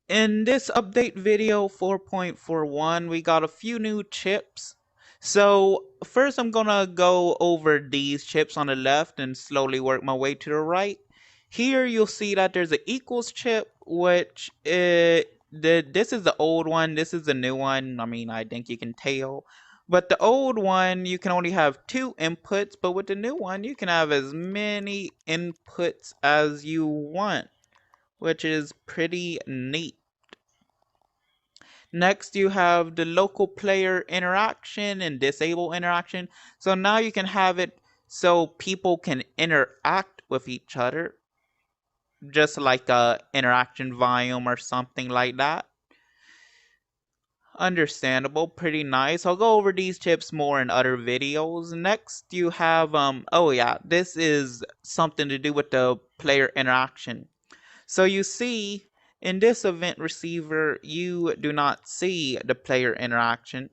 In this update video 4.41, we got a few new chips. So first I'm gonna go over these chips on the left and slowly work my way to the right. Here you'll see that there's an equals chip, which this is the old one, this is the new one. I mean, I think you can tell. But the old one, you can only have two inputs, but with the new one, you can have as many inputs as you want, which is pretty neat. Next, you have the local player interaction and disable interaction. So now you can have it so people can interact with each other, just like a interaction volume or something like that. Understandable, pretty nice. I'll go over these tips more in other videos. Next, you have oh yeah, this is something to do with the player interaction. So you see, in this event receiver, you do not see the player interaction.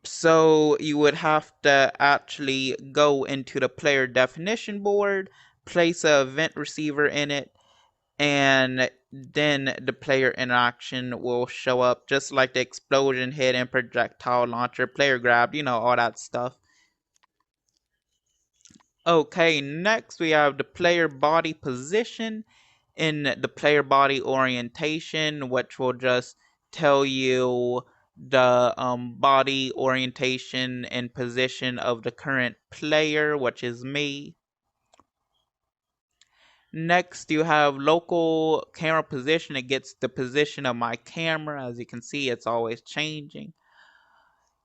So you would have to actually go into the player definition board, place a event receiver in it, and then the player interaction will show up just like the explosion hit and projectile launcher, player grab, you know, all that stuff. Okay, next we have the player body position in the player body orientation, which will just tell you the body orientation and position of the current player, which is me. Next, you have local camera position. It gets the position of my camera. As you can see, it's always changing.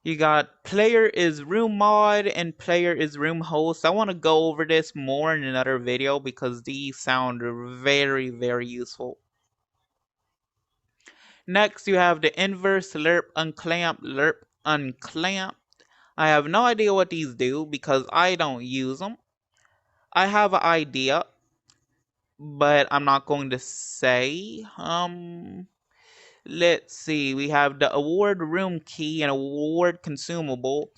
You got player is room mod and player is room host. I want to go over this more in another video because these sound very, very useful. Next, you have the inverse slurp unclamp, lerp unclamp. I have no idea what these do because I don't use them. I have an idea, but I'm not going to say. Let's see. We have the award room key and award consumable.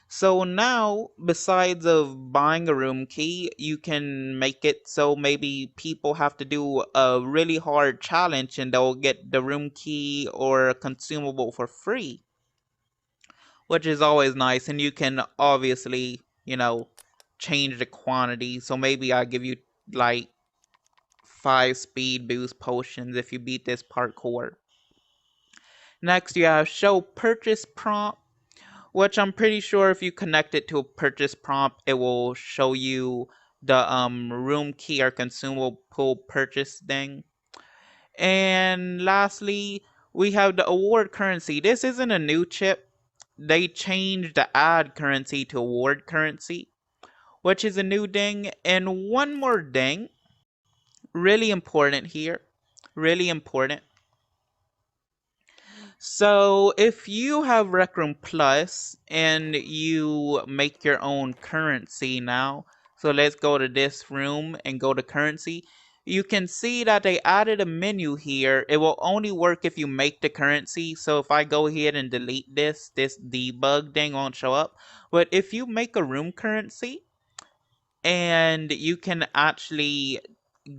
So now, besides of buying a room key, you can make it so maybe people have to do a really hard challenge and they'll get the room key or a consumable for free, which is always nice. And you can obviously, you know, change the quantity. So maybe I give you like 5 speed boost potions if you beat this parkour. Next, you have show purchase prompt, which I'm pretty sure if you connect it to a purchase prompt, it will show you the room key or consumable purchase thing. And lastly, we have the award currency. This isn't a new chip. They changed the ad currency to award currency, which is a new thing. And one more thing, really important here, really important. So if you have Rec Room Plus and you make your own currency now, so let's go to this room and go to currency. You can see that they added a menu here. It will only work if you make the currency. So if I go ahead and delete this debug thing won't show up. But if you make a room currency and you can actually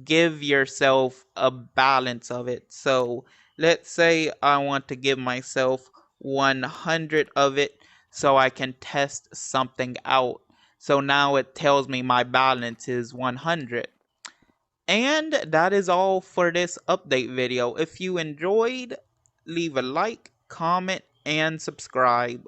give yourself a balance of it. So let's say I want to give myself 100 of it so I can test something out. So now it tells me my balance is 100. And that is all for this update video. If you enjoyed, leave a like, comment, and subscribe.